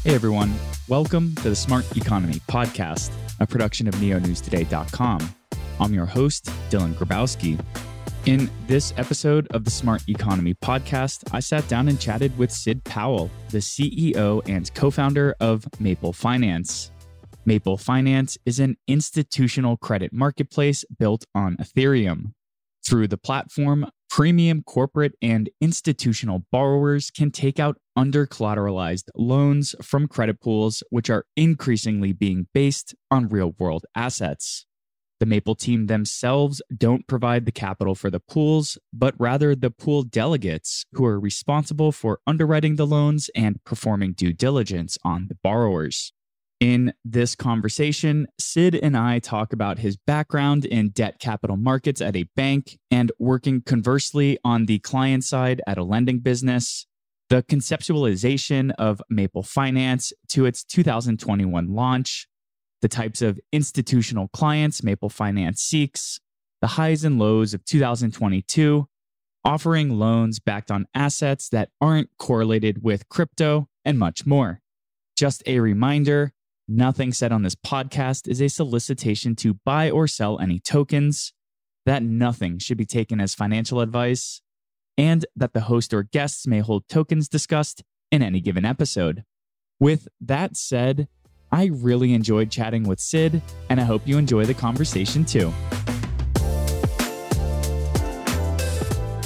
Hey everyone, welcome to the Smart Economy Podcast, a production of neonewstoday.com. I'm your host, Dylan Grabowski. In this episode of the Smart Economy Podcast, I sat down and chatted with Sid Powell, the CEO and co-founder of Maple Finance. Maple Finance is an institutional credit marketplace built on Ethereum. Through the platform, premium corporate and institutional borrowers can take out under-collateralized loans from credit pools, which are increasingly being based on real-world assets. The Maple team themselves don't provide the capital for the pools, but rather the pool delegates who are responsible for underwriting the loans and performing due diligence on the borrowers. In this conversation, Sid and I talk about his background in debt capital markets at a bank and working conversely on the client side at a lending business, the conceptualization of Maple Finance to its 2021 launch, the types of institutional clients Maple Finance seeks, the highs and lows of 2022, offering loans backed on assets that aren't correlated with crypto, and much more. Just a reminder, nothing said on this podcast is a solicitation to buy or sell any tokens, that nothing should be taken as financial advice, and that the host or guests may hold tokens discussed in any given episode. With that said, I really enjoyed chatting with Sid, and I hope you enjoy the conversation too.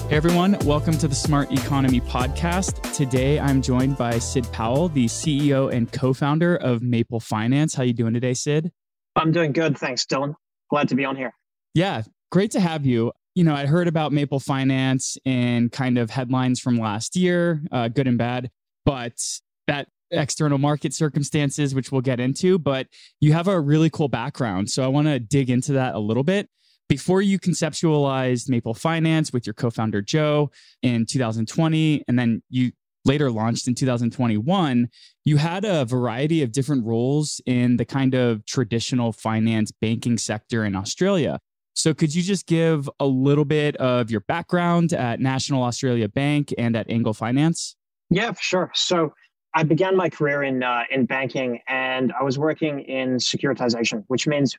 Hey everyone, welcome to the Smart Economy Podcast. Today I'm joined by Sid Powell, the CEO and co-founder of Maple Finance. How you doing today, Sid? I'm doing good, thanks, Dylan. Glad to be on here. Yeah, great to have you. You know, I'd heard about Maple Finance in kind of headlines from last year, good and bad, but that external market circumstances, which we'll get into, but you have a really cool background. So I want to dig into that a little bit. Before you conceptualized Maple Finance with your co-founder, Joe, in 2020, and then you later launched in 2021, you had a variety of different roles in the kind of traditional finance banking sector in Australia. So could you just give a little bit of your background at National Australia Bank and at Angle Finance? Yeah, for sure. So I began my career in banking, and I was working in securitization, which means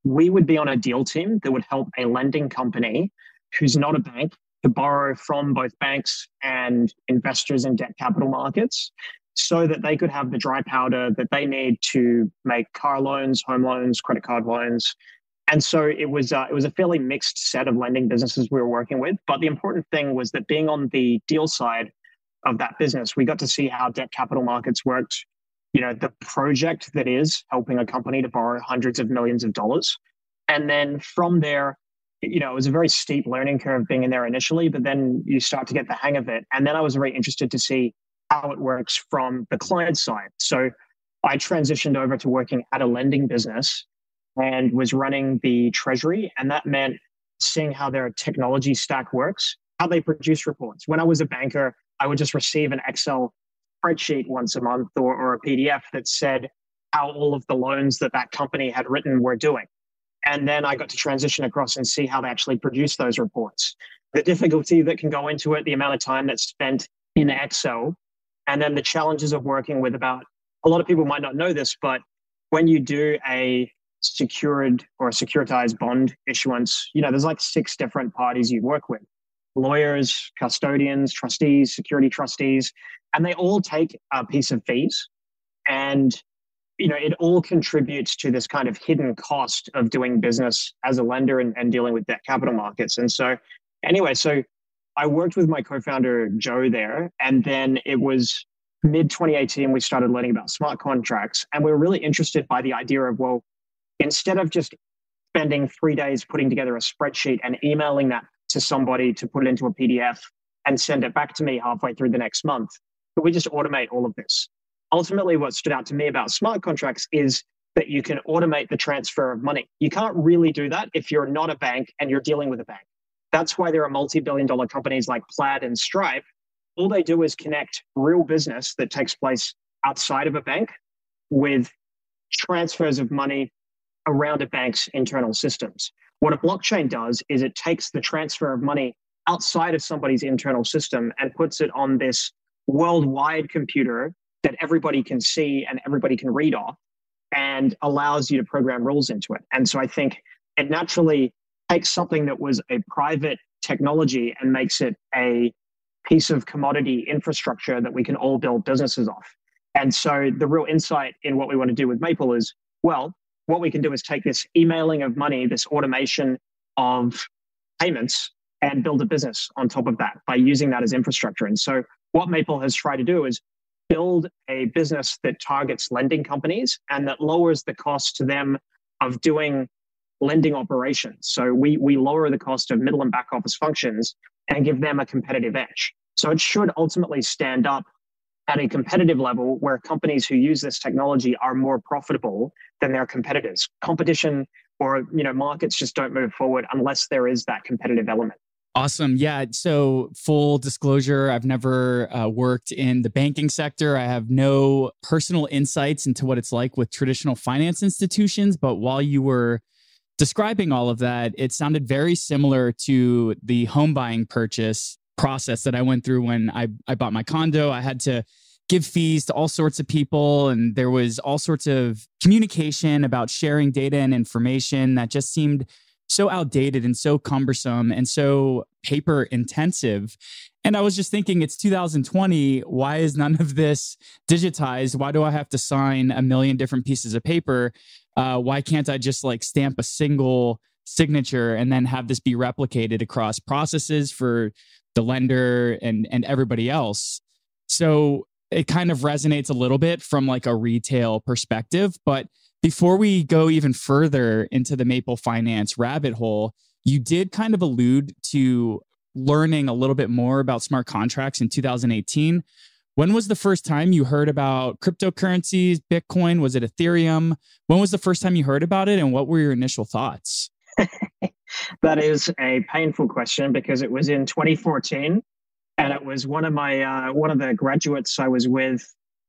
we would be on a deal team that would help a lending company who's not a bank to borrow from both banks and investors in debt capital markets so that they could have the dry powder that they need to make car loans, home loans, credit card loans. And so it was a fairly mixed set of lending businesses we were working with. But the important thing was that being on the deal side of that business, we got to see how debt capital markets worked. You know, the project that is helping a company to borrow hundreds of millions of dollars. And then from there, you know, it was a very steep learning curve being in there initially, but then you start to get the hang of it. And then I was very interested to see how it works from the client side. So I transitioned over to working at a lending business and was running the treasury. And that meant seeing how their technology stack works, how they produce reports. When I was a banker, I would just receive an Excel spreadsheet once a month or a PDF that said how all of the loans that company had written were doing. And then I got to transition across and see how they actually produce those reports. The difficulty that can go into it, the amount of time that's spent in Excel, and then the challenges of working with a lot of people might not know this, but when you do a secured or a securitized bond issuance, you know, there's like 6 different parties you work with. Lawyers, custodians, trustees, security trustees, and they all take a piece of fees. And, you know, it all contributes to this kind of hidden cost of doing business as a lender and dealing with debt capital markets. And so anyway, so I worked with my co-founder, Joe, there. And then it was mid-2018, we started learning about smart contracts. And we were really interested by the idea of, well, instead of just spending 3 days putting together a spreadsheet and emailing that to somebody to put it into a PDF and send it back to me halfway through the next month, but we just automate all of this. Ultimately, what stood out to me about smart contracts is that you can automate the transfer of money. You can't really do that if you're not a bank and you're dealing with a bank. That's why there are multi-billion-dollar companies like Plaid and Stripe. All they do is connect real business that takes place outside of a bank with transfers of money around a bank's internal systems. What a blockchain does is it takes the transfer of money outside of somebody's internal system and puts it on this worldwide computer that everybody can see and everybody can read off and allows you to program rules into it. And so I think it naturally takes something that was a private technology and makes it a piece of commodity infrastructure that we can all build businesses off. And so the real insight in what we want to do with Maple is, well, what we can do is take this emailing of money, this automation of payments, and build a business on top of that by using that as infrastructure. And so what Maple has tried to do is build a business that targets lending companies and that lowers the cost to them of doing lending operations. So we lower the cost of middle and back office functions and give them a competitive edge. So it should ultimately stand up at a competitive level where companies who use this technology are more profitable than their competitors. Competition or markets just don't move forward unless there is that competitive element. Awesome. Yeah. So full disclosure, I've never worked in the banking sector. I have no personal insights into what it's like with traditional finance institutions. But while you were describing all of that, it sounded very similar to the home buying purchase process that I went through when I bought my condo. I had to give fees to all sorts of people, and there was all sorts of communication about sharing data and information that just seemed so outdated and so cumbersome and so paper intensive. And I was just thinking, it's 2020. Why is none of this digitized? Why do I have to sign a million different pieces of paper? Why can't I just stamp a single signature and then have this be replicated across processes for the lender and everybody else? So it kind of resonates a little bit from a retail perspective. But before we go even further into the Maple Finance rabbit hole, you did kind of allude to learning a little bit more about smart contracts in 2018. When was the first time you heard about cryptocurrencies, Bitcoin? Was it Ethereum? When was the first time you heard about it, and what were your initial thoughts? That is a painful question because it was in 2014, and it was one of the graduates I was with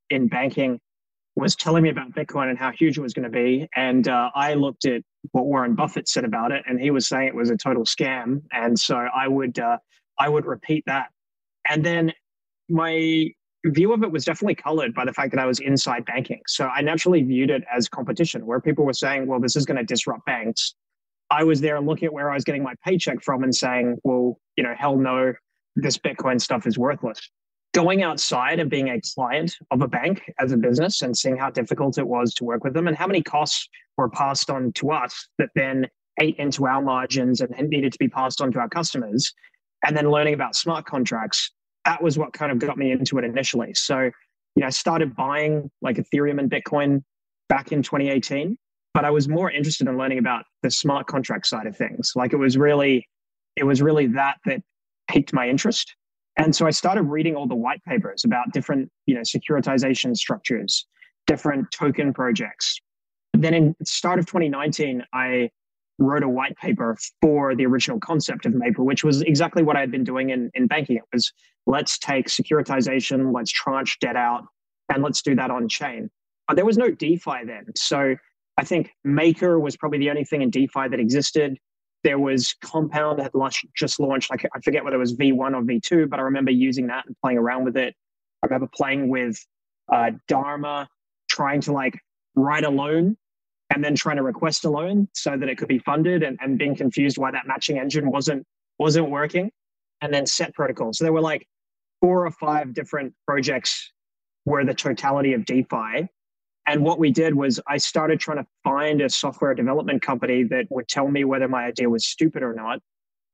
in banking was telling me about Bitcoin and how huge it was going to be. And I looked at what Warren Buffett said about it, and he was saying it was a total scam. And so I would repeat that. And then my view of it was definitely colored by the fact that I was inside banking. So I naturally viewed it as competition, where people were saying, well, this is going to disrupt banks. I was there looking at where I was getting my paycheck from and saying, well, hell no, this Bitcoin stuff is worthless. Going outside and being a client of a bank as a business and seeing how difficult it was to work with them and how many costs were passed on to us that then ate into our margins and needed to be passed on to our customers, and then learning about smart contracts, that was what kind of got me into it initially. So, I started buying Ethereum and Bitcoin back in 2018, but I was more interested in learning about the smart contract side of things. It was really that piqued my interest. And so I started reading all the white papers about different, securitization structures, different token projects. Then in the start of 2019, I wrote a white paper for the original concept of Maple, which was exactly what I had been doing in banking. It was, let's take securitization, let's tranche debt out, and let's do that on chain. But there was no DeFi then. So I think Maker was probably the only thing in DeFi that existed. There was Compound that had just launched, I forget whether it was V1 or V2, but I remember using that and playing around with it. I remember playing with Dharma, trying to write a loan and then trying to request a loan so that it could be funded, and being confused why that matching engine wasn't working. And then Set Protocol. So there were 4 or 5 different projects were the totality of DeFi. And what we did was I started trying to find a software development company that would tell me whether my idea was stupid or not,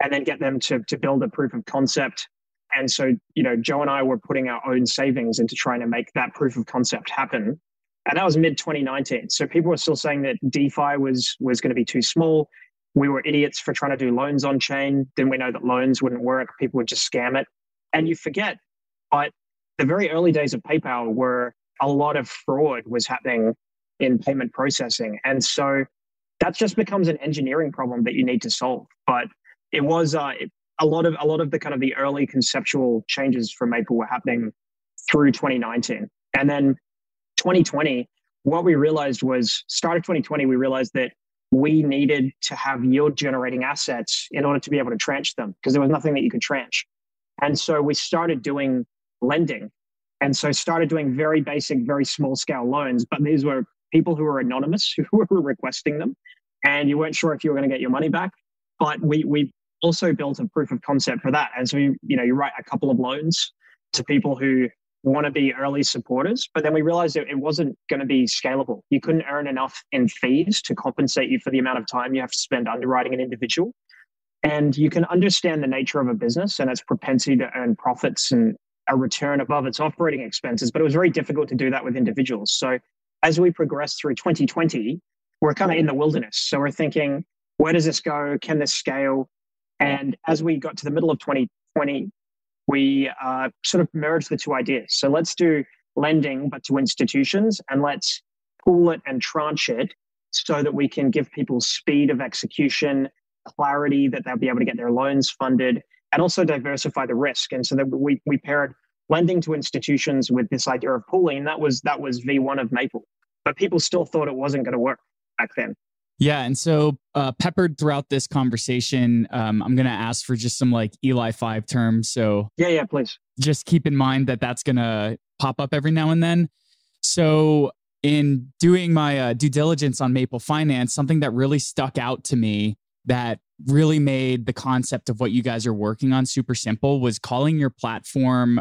and then get them to build a proof of concept. And so, Joe and I were putting our own savings into trying to make that proof of concept happen. And that was mid-2019. So people were still saying that DeFi was going to be too small. We were idiots for trying to do loans on chain. Then we know that loans wouldn't work. People would just scam it. And you forget, but the very early days of PayPal were a lot of fraud was happening in payment processing. And so that just becomes an engineering problem that you need to solve. But it was a lot of the kind of the early conceptual changes for Maple were happening through 2019. And then 2020, what we realized was, start of 2020, we realized that we needed to have yield generating assets in order to be able to tranche them, because there was nothing that you could tranche. And so we started doing lending. And so started doing very basic, very small scale loans. But these were people who were anonymous who were requesting them. And you weren't sure if you were going to get your money back. But we also built a proof of concept for that. And so, you write a couple of loans to people who want to be early supporters. But then we realized it wasn't going to be scalable. You couldn't earn enough in fees to compensate you for the amount of time you have to spend underwriting an individual. And you can understand the nature of a business and its propensity to earn profits and a return above its operating expenses. But it was very difficult to do that with individuals. So as we progressed through 2020, we're kind of in the wilderness. So we're thinking, where does this go? Can this scale? And as we got to the middle of 2020, we sort of merged the two ideas. So let's do lending, but to institutions, and let's pool it and tranche it so that we can give people speed of execution, clarity that they'll be able to get their loans funded, and also diversify the risk. And so that we paired lending to institutions with this idea of pooling. That was V1 of Maple. But people still thought it wasn't going to work back then. Yeah. And so peppered throughout this conversation, I'm going to ask for just some like Eli 5 terms. So yeah, please. Just keep in mind that that's going to pop up every now and then. So in doing my due diligence on Maple Finance, something that really stuck out to me that really made the concept of what you guys are working on super simple was calling your platform,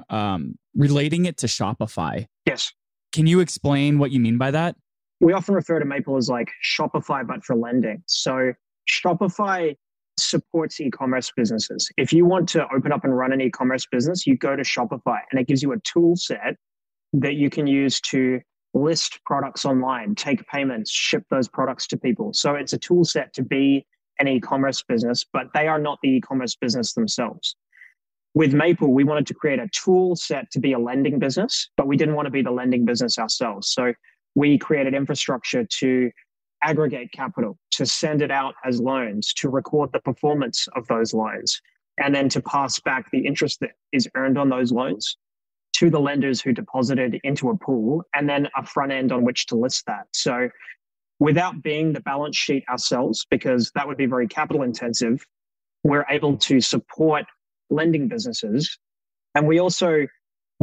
relating it to Shopify. Yes. Can you explain what you mean by that? We often refer to Maple as like Shopify, but for lending. So Shopify supports e-commerce businesses. If you want to open up and run an e-commerce business, you go to Shopify and it gives you a tool set that you can use to list products online, take payments, ship those products to people. So it's a tool set to be an e-commerce business, but they are not the e-commerce business themselves. With Maple, we wanted to create a tool set to be a lending business, but we didn't want to be the lending business ourselves. So we created infrastructure to aggregate capital, to send it out as loans, to record the performance of those loans, and then to pass back the interest that is earned on those loans to the lenders who deposited into a pool, and then a front end on which to list that. So without being the balance sheet ourselves, because that would be very capital intensive, we're able to support lending businesses. And we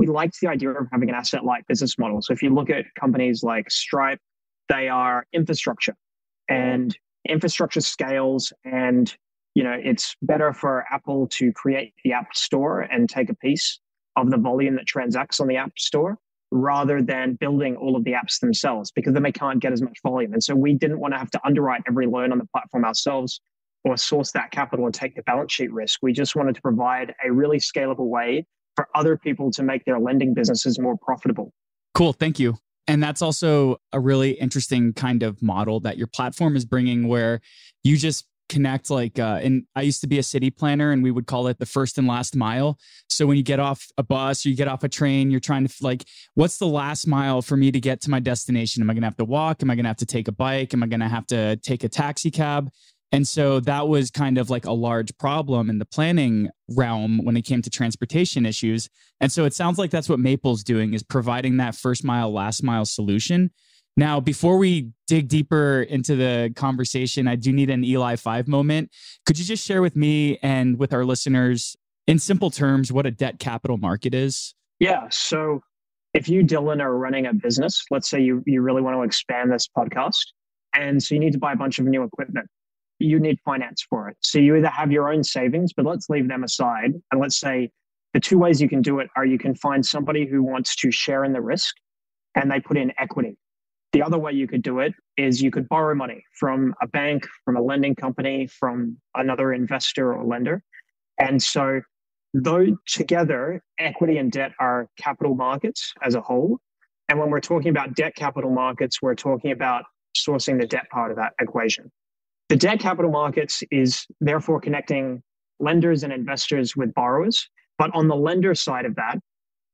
liked the idea of having an asset-light business model. So if you look at companies like Stripe, they are infrastructure, and infrastructure scales, and it's better for Apple to create the App Store and take a piece of the volume that transacts on the App Store rather than building all of the apps themselves, because then they can't get as much volume. And so we didn't want to have to underwrite every loan on the platform ourselves or source that capital and take the balance sheet risk. We just wanted to provide a really scalable way for other people to make their lending businesses more profitable. Cool. Thank you. And that's also a really interesting kind of model that your platform is bringing, where you just connect and I used to be a city planner, and we would call it the first and last mile. So when you get off a bus or you get off a train, you're trying to what's the last mile for me to get to my destination? Am I going to have to walk? Am I going to have to take a bike? Am I going to have to take a taxi cab? And so that was kind of like a large problem in the planning realm when it came to transportation issues. And so it sounds like that's what Maple's doing, is providing that first mile, last mile solution. Now, before we dig deeper into the conversation, I do need an Eli 5 moment. Could you just share with me and with our listeners, in simple terms, what a debt capital market is? Yeah. So if you, Dylan, are running a business, let's say you really want to expand this podcast, and so you need to buy a bunch of new equipment. You need finance for it. So you either have your own savings, but let's leave them aside. And let's say the two ways you can do it are you can find somebody who wants to share in the risk and they put in equity. The other way you could do it is you could borrow money from a bank, from a lending company, from another investor or lender. And so those together, equity and debt are capital markets as a whole. And when we're talking about debt capital markets, we're talking about sourcing the debt part of that equation. The debt capital markets is therefore connecting lenders and investors with borrowers. But on the lender side of that,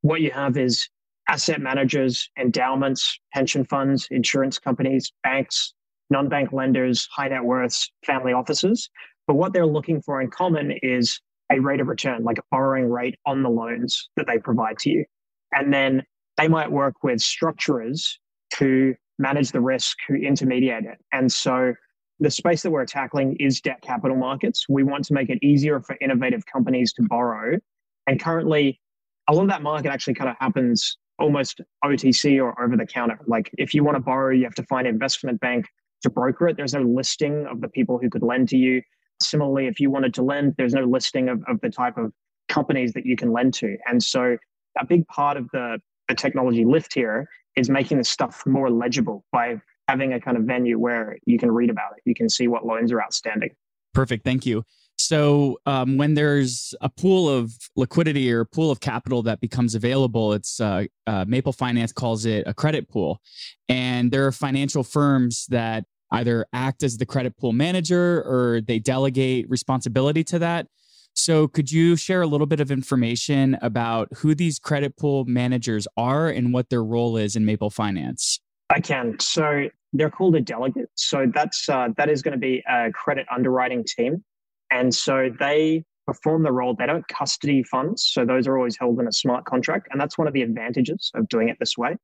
what you have is asset managers, endowments, pension funds, insurance companies, banks, non-bank lenders, high net worths, family offices. But what they're looking for in common is a rate of return, like a borrowing rate on the loans that they provide to you. And then they might work with structurers to manage the risk, who intermediate it. And so the space that we're tackling is debt capital markets. We want to make it easier for innovative companies to borrow. And currently, a lot of that market actually kind of happens almost OTC or over the counter. Like if you want to borrow, you have to find an investment bank to broker it. There's no listing of the people who could lend to you. Similarly, if you wanted to lend, there's no listing of the type of companies that you can lend to. And so a big part of the technology lift here is making this stuff more legible by having a kind of venue where you can read about it. You can see what loans are outstanding. Perfect. Thank you. So when there's a pool of liquidity or a pool of capital that becomes available, it's Maple Finance calls it a credit pool. And there are financial firms that either act as the credit pool manager or they delegate responsibility to that. So could you share a little bit of information about who these credit pool managers are and what their role is in Maple Finance? I can. So they're called a delegate. So that is going to be a credit underwriting team. And so they perform the role. They don't custody funds. So those are always held in a smart contract. And that's one of the advantages of doing it this way.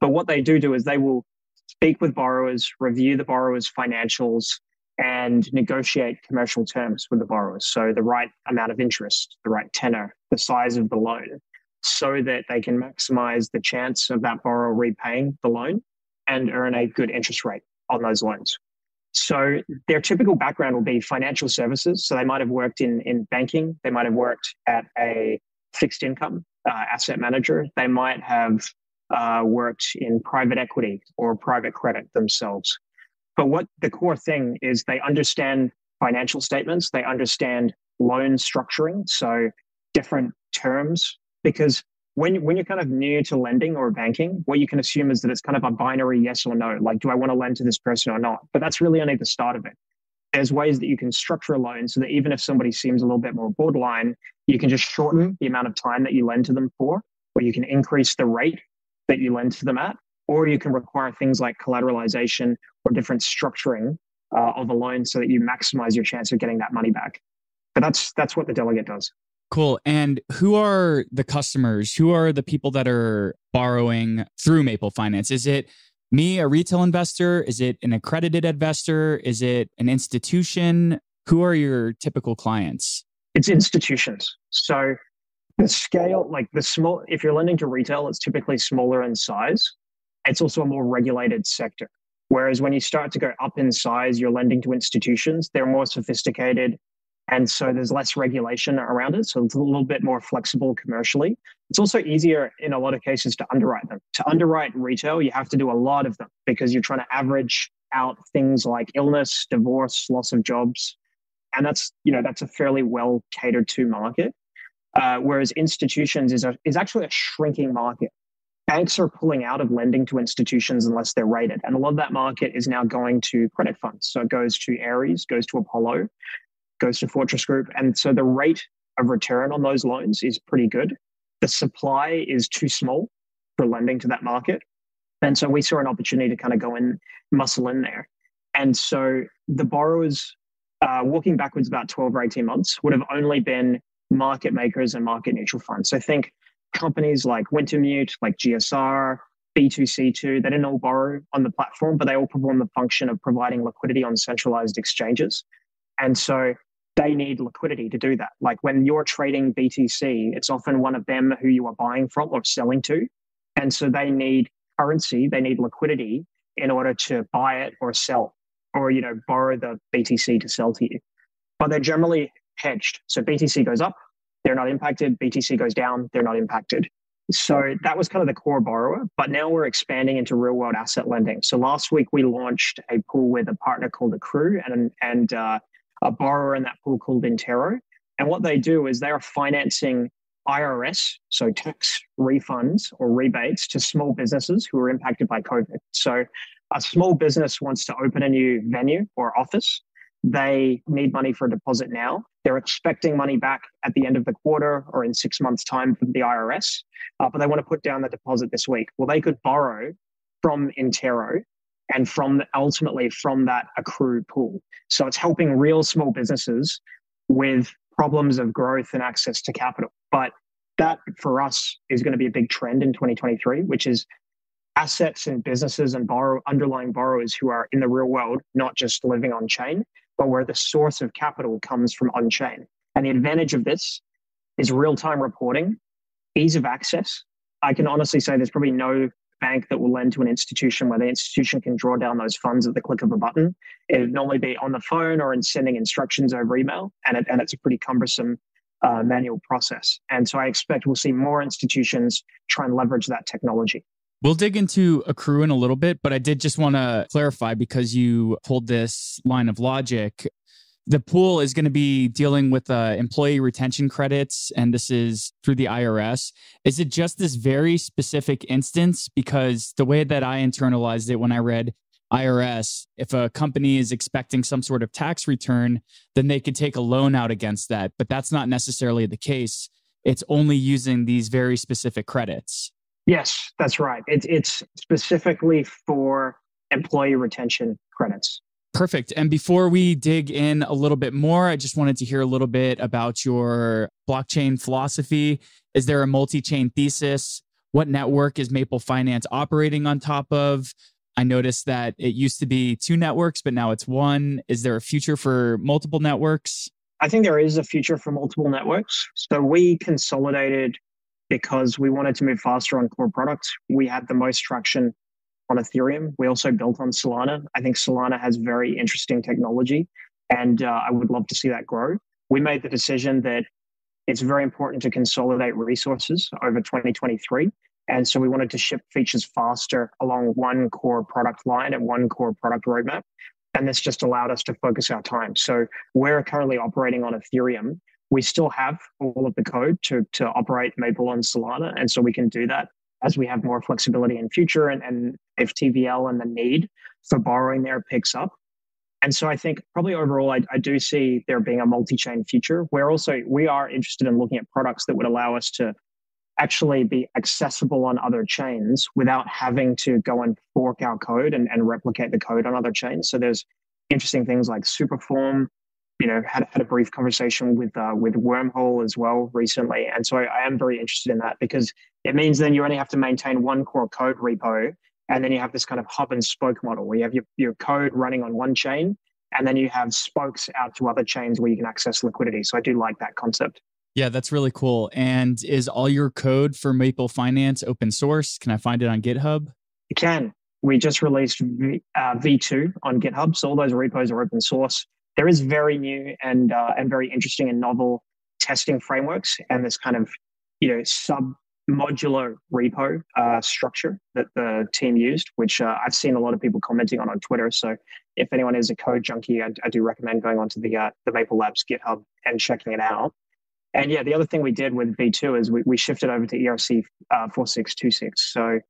But what they do is they will speak with borrowers, review the borrower's financials, and negotiate commercial terms with the borrowers. So the right amount of interest, the right tenor, the size of the loan, so that they can maximize the chance of that borrower repaying the loan and earn a good interest rate on those loans. So their typical background will be financial services. So they might have worked in banking. They might have worked at a fixed income asset manager. They might have worked in private equity or private credit themselves. But what the core thing is, they understand financial statements. They understand loan structuring, so different terms, because when you're kind of new to lending or banking, what you can assume is that it's kind of a binary yes or no, like, do I want to lend to this person or not? But that's really only the start of it. There's ways that you can structure a loan so that even if somebody seems a little bit more borderline, you can just shorten the amount of time that you lend to them for, or you can increase the rate that you lend to them at, or you can require things like collateralization or different structuring of a loan so that you maximize your chance of getting that money back. But that's what the delegate does. Cool. And who are the customers? Who are the people that are borrowing through Maple Finance? Is it me, a retail investor? Is it an accredited investor? Is it an institution? Who are your typical clients? It's institutions. So the scale, like the small, if you're lending to retail, it's typically smaller in size. It's also a more regulated sector. Whereas when you start to go up in size, you're lending to institutions, they're more sophisticated. And so there's less regulation around it. So it's a little bit more flexible commercially. It's also easier in a lot of cases to underwrite them. To underwrite retail, you have to do a lot of them because you're trying to average out things like illness, divorce, loss of jobs. And that's a fairly well catered to market. Whereas institutions is actually a shrinking market. Banks are pulling out of lending to institutions unless they're rated. And a lot of that market is now going to credit funds. So it goes to Ares, goes to Apollo, goes to Fortress Group. And so the rate of return on those loans is pretty good. The supply is too small for lending to that market. And so we saw an opportunity to kind of go in, muscle in there. And so the borrowers, walking backwards about 12 or 18 months, would have only been market makers and market neutral funds. So think companies like Wintermute, like GSR, B2C2, they didn't all borrow on the platform, but they all perform the function of providing liquidity on centralized exchanges. And so they need liquidity to do that. Like when you're trading BTC, it's often one of them who you are buying from or selling to. And so they need currency, they need liquidity in order to buy it or sell, or, borrow the BTC to sell to you. But they're generally hedged. So BTC goes up, they're not impacted. BTC goes down, they're not impacted. So that was kind of the core borrower. But now we're expanding into real world asset lending. So last week we launched a pool with a partner called Accrue and a borrower in that pool called Intero. And what they do is they are financing IRS, so tax refunds or rebates to small businesses who are impacted by COVID. So a small business wants to open a new venue or office. They need money for a deposit now. They're expecting money back at the end of the quarter or in 6 months' time from the IRS, but they want to put down the deposit this week. Well, they could borrow from Intero and ultimately from that Accrue pool. So it's helping real small businesses with problems of growth and access to capital. But that for us is going to be a big trend in 2023, which is assets and businesses and underlying borrowers who are in the real world, not just living on chain, but where the source of capital comes from on chain. And the advantage of this is real-time reporting, ease of access, I can honestly say there's probably no bank that will lend to an institution where the institution can draw down those funds at the click of a button. It would normally be on the phone or in sending instructions over email, and it's a pretty cumbersome manual process. And so I expect we'll see more institutions try and leverage that technology. We'll dig into Accrue in a little bit, but I did just want to clarify, because you pulled this line of logic. The pool is going to be dealing with employee retention credits, and this is through the IRS. Is it just this very specific instance? Because the way that I internalized it when I read IRS, if a company is expecting some sort of tax return, then they could take a loan out against that. But that's not necessarily the case. It's only using these very specific credits. Yes, that's right. It's specifically for employee retention credits. Perfect. And before we dig in a little bit more, I just wanted to hear a little bit about your blockchain philosophy. Is there a multi-chain thesis? What network is Maple Finance operating on top of? I noticed that it used to be 2 networks, but now it's 1. Is there a future for multiple networks? I think there is a future for multiple networks. So we consolidated because we wanted to move faster on core products. We had the most traction on Ethereum. We also built on Solana. I think Solana has very interesting technology, and I would love to see that grow. We made the decision that it's very important to consolidate resources over 2023. And so we wanted to ship features faster along one core product line and one core product roadmap. And this just allowed us to focus our time. So we're currently operating on Ethereum. We still have all of the code to operate Maple on Solana. And so we can do that as we have more flexibility in future, and if TVL and the need for borrowing there picks up. And so I think probably overall, I do see there being a multi-chain future. We are interested in looking at products that would allow us to actually be accessible on other chains without having to go and fork our code and replicate the code on other chains. So there's interesting things like Superform. Had a brief conversation with Wormhole as well recently. And so I am very interested in that, because it means then you only have to maintain one core code repo, and then you have this kind of hub and spoke model where you have your code running on one chain, and then you have spokes out to other chains where you can access liquidity. So I do like that concept. Yeah, that's really cool. And is all your code for Maple Finance open source? Can I find it on GitHub? You can. We just released V2 on GitHub. So all those repos are open source. There is very new and very interesting and novel testing frameworks, and this kind of sub-modular repo structure that the team used, which I've seen a lot of people commenting on Twitter. So if anyone is a code junkie, I do recommend going onto the Maple Labs GitHub and checking it out. And yeah, the other thing we did with V2 is we shifted over to ERC 4626. So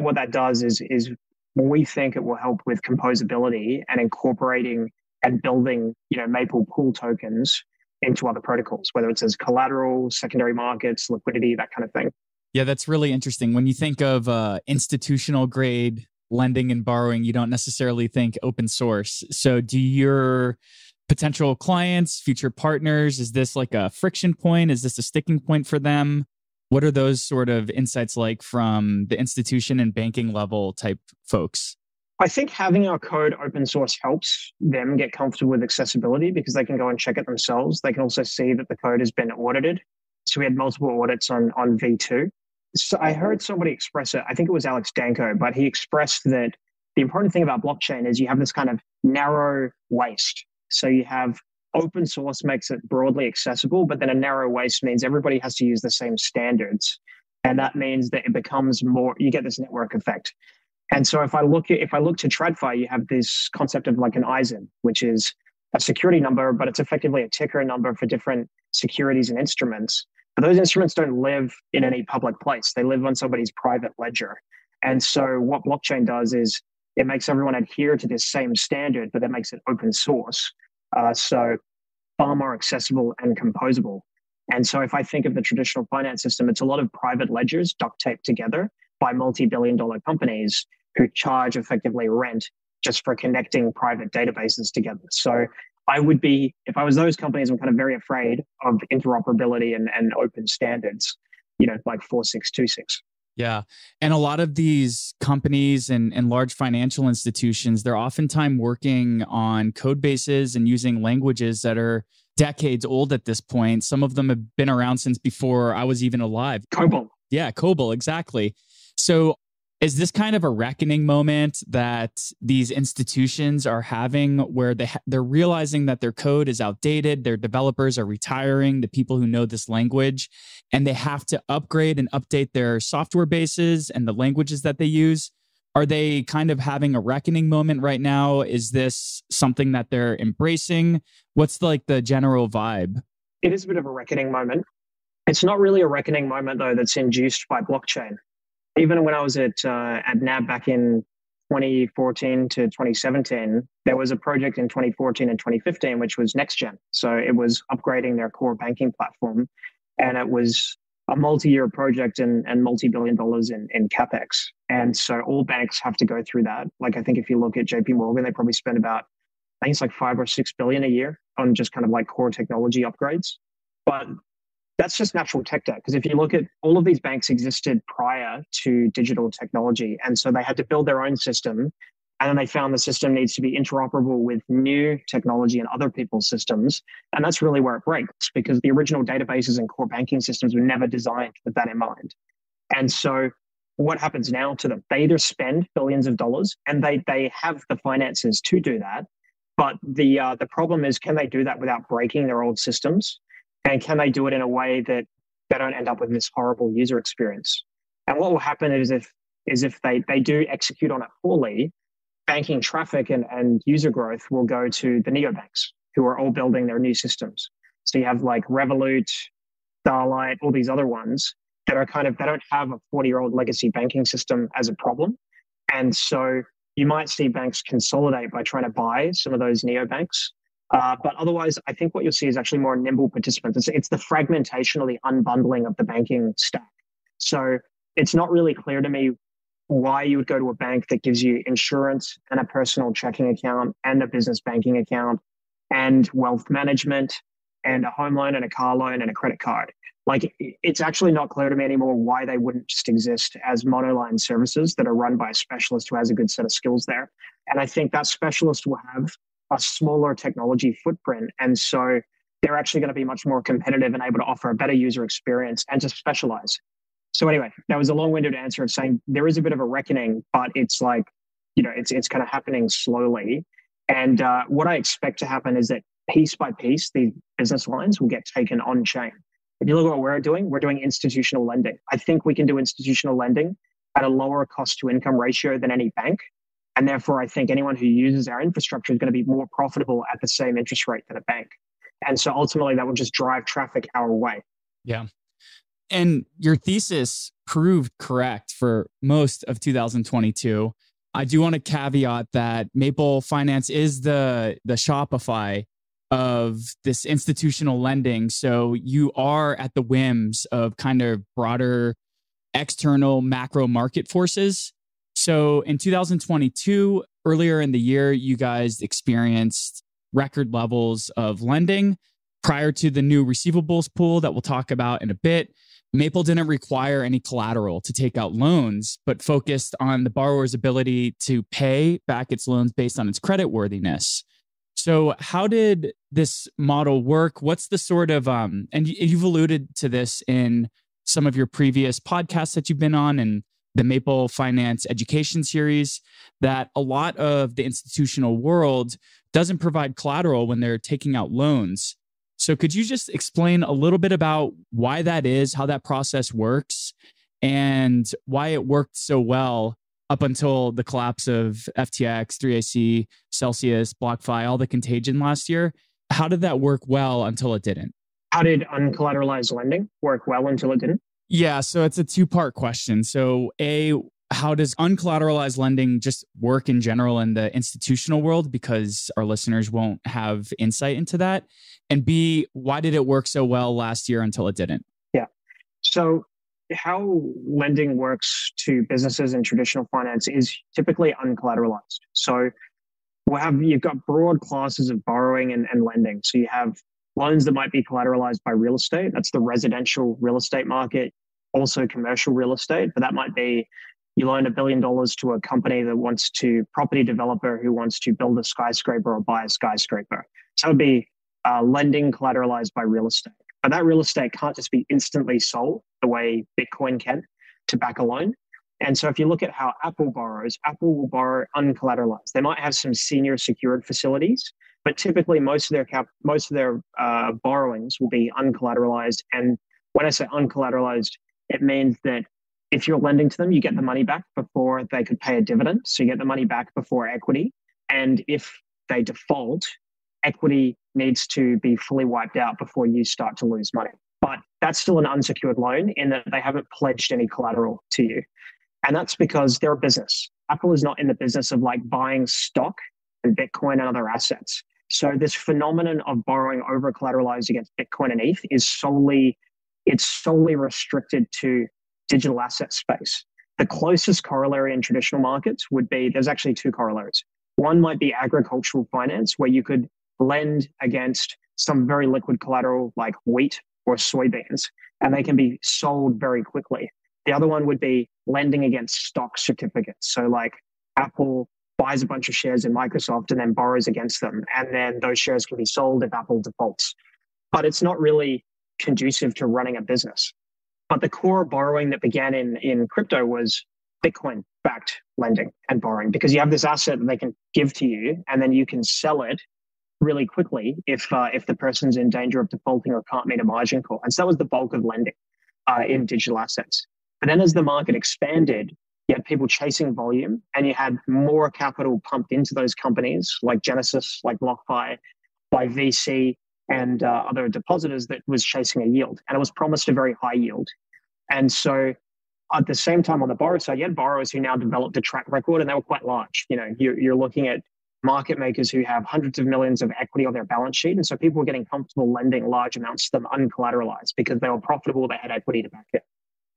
what that does is we think it will help with composability and incorporating and building, Maple pool tokens into other protocols, whether it's as collateral, secondary markets, liquidity, that kind of thing. Yeah, that's really interesting. When you think of institutional grade lending and borrowing, you don't necessarily think open source. So do your potential clients, future partners, is this like a friction point? Is this a sticking point for them? What are those sort of insights like from the institution and banking level type folks? I think having our code open source helps them get comfortable with accessibility, because they can go and check it themselves. They can also see that the code has been audited. So we had multiple audits on V2. So I heard somebody express it, I think it was Alex Danko, but he expressed that the important thing about blockchain is you have this kind of narrow waist. So you have open source makes it broadly accessible, but then a narrow waist means everybody has to use the same standards. And that means that it becomes more, you get this network effect. And so if I look to TradFi, you have this concept of like an ISIN, which is a security number, but it's effectively a ticker number for different securities and instruments. But those instruments don't live in any public place. They live on somebody's private ledger. And so what blockchain does is it makes everyone adhere to this same standard, but that makes it open source. So far more accessible and composable. And so if I think of the traditional finance system, it's a lot of private ledgers duct taped together by multi-billion-dollar companies who charge effectively rent just for connecting private databases together. So if I was those companies, I'm kind of very afraid of interoperability and open standards, like 4626. Yeah. And a lot of these companies and large financial institutions, they're oftentimes working on code bases and using languages that are decades old at this point. Some of them have been around since before I was even alive. COBOL. Yeah, COBOL, exactly. So is this kind of a reckoning moment that these institutions are having where they're realizing that their code is outdated, their developers are retiring, the people who know this language, and they have to upgrade and update their software bases and the languages that they use? Are they kind of having a reckoning moment right now? Is this something that they're embracing? What's like the general vibe? It is a bit of a reckoning moment. It's not really a reckoning moment, though, that's induced by blockchain. Even when I was at NAB back in 2014 to 2017, there was a project in 2014 and 2015, which was NextGen. So it was upgrading their core banking platform. And it was a multi-year project and multi-billion dollars in CapEx. And so all banks have to go through that. Like, I think if you look at JP Morgan, they probably spend about, I think it's like 5 or 6 billion a year on just kind of like core technology upgrades. But that's just natural tech debt. Because if you look at all of these banks existed prior to digital technology. And so they had to build their own system. And then they found the system needs to be interoperable with new technology and other people's systems. And that's really where it breaks, because the original databases and core banking systems were never designed with that in mind. And so what happens now to them? They either spend billions of dollars and they have the finances to do that. But the problem is, can they do that without breaking their old systems? And can they do it in a way that they don't end up with this horrible user experience? And what will happen is if they do execute on it poorly, banking traffic and user growth will go to the neobanks, who are all building their new systems. So you have like Revolut, Starlight, all these other ones that are they don't have a 40-year-old legacy banking system as a problem. And so you might see banks consolidate by trying to buy some of those neobanks. But otherwise, I think what you'll see is actually more nimble participants. It's the fragmentation or the unbundling of the banking stack. So it's not really clear to me why you would go to a bank that gives you insurance and a personal checking account and a business banking account and wealth management and a home loan and a car loan and a credit card. Like, it's actually not clear to me anymore why they wouldn't just exist as monoline services that are run by a specialist who has a good set of skills there. And I think that specialist will have a smaller technology footprint. And so they're actually going to be much more competitive and able to offer a better user experience and to specialize. So anyway, that was a long-winded answer of saying there is a bit of a reckoning, but it's like, it's kind of happening slowly. And what I expect to happen is that piece by piece, these business lines will get taken on chain. If you look at what we're doing institutional lending. I think we can do institutional lending at a lower cost to income ratio than any bank. And therefore, I think anyone who uses our infrastructure is going to be more profitable at the same interest rate than a bank. And so ultimately, that will just drive traffic our way. Yeah. And your thesis proved correct for most of 2022. I do want to caveat that Maple Finance is the Shopify of this institutional lending. So you are at the whims of kind of broader external macro market forces. So in 2022, earlier in the year, you guys experienced record levels of lending. Prior to the new receivables pool that we'll talk about in a bit, Maple didn't require any collateral to take out loans, but focused on the borrower's ability to pay back its loans based on its creditworthiness. So how did this model work? What's the sort of, and you've alluded to this in some of your previous podcasts that you've been on and the Maple Finance Education Series, that a lot of the institutional world doesn't provide collateral when they're taking out loans. So could you just explain a little bit about why that is, how that process works, and why it worked so well up until the collapse of FTX, 3AC, Celsius, BlockFi, all the contagion last year? How did that work well until it didn't? How did uncollateralized lending work well until it didn't? Yeah, so it's a two-part question. So A, how does uncollateralized lending just work in general in the institutional world? Because our listeners won't have insight into that. And B, why did it work so well last year until it didn't? Yeah. So how lending works to businesses in traditional finance is typically uncollateralized. So you've got broad classes of borrowing and lending. So you have loans that might be collateralized by real estate. That's the residential real estate market, also commercial real estate. But that might be you loan $1 billion to a company property developer who wants to build a skyscraper or buy a skyscraper. So it would be lending collateralized by real estate. But that real estate can't just be instantly sold the way Bitcoin can to back a loan. And so if you look at how Apple borrows, Apple will borrow uncollateralized. They might have some senior secured facilities, but typically most of their borrowings will be uncollateralized. And when I say uncollateralized, it means that if you're lending to them, you get the money back before they could pay a dividend. So you get the money back before equity. And if they default, equity needs to be fully wiped out before you start to lose money. But that's still an unsecured loan in that they haven't pledged any collateral to you. And that's because they're a business. Apple is not in the business of like buying stock and Bitcoin and other assets. So this phenomenon of borrowing over collateralized against Bitcoin and ETH is solely restricted to digital asset space. The closest corollary in traditional markets would be, there's actually two corollaries. One might be agricultural finance, where you could lend against some very liquid collateral like wheat or soybeans, and they can be sold very quickly. The other one would be lending against stock certificates. So like Apple buys a bunch of shares in Microsoft and then borrows against them, and then those shares can be sold if Apple defaults. But it's not really conducive to running a business. But the core borrowing that began in crypto was Bitcoin-backed lending and borrowing, because you have this asset that they can give to you, and then you can sell it really quickly if the person's in danger of defaulting or can't meet a margin call. And so that was the bulk of lending in digital assets. But then as the market expanded, you had people chasing volume, and you had more capital pumped into those companies like Genesis, like BlockFi, by VC and other depositors that was chasing a yield. And it was promised a very high yield. And so at the same time on the borrower side, you had borrowers who now developed a track record, and they were quite large. You know, you're looking at market makers who have hundreds of millions of equity on their balance sheet. And so people were getting comfortable lending large amounts to them uncollateralized because they were profitable, they had equity to back it.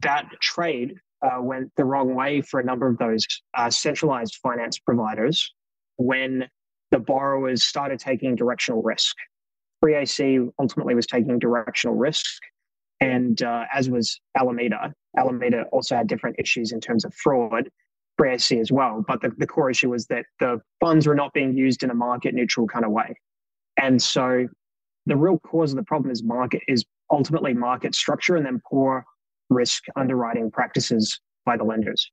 That trade went the wrong way for a number of those centralized finance providers when the borrowers started taking directional risk. FreeAC ultimately was taking directional risk, and as was Alameda. Alameda also had different issues in terms of fraud, FreeAC as well. But the core issue was that the funds were not being used in a market neutral kind of way. And so the real cause of the problem is ultimately market structure, and then poor risk underwriting practices by the lenders.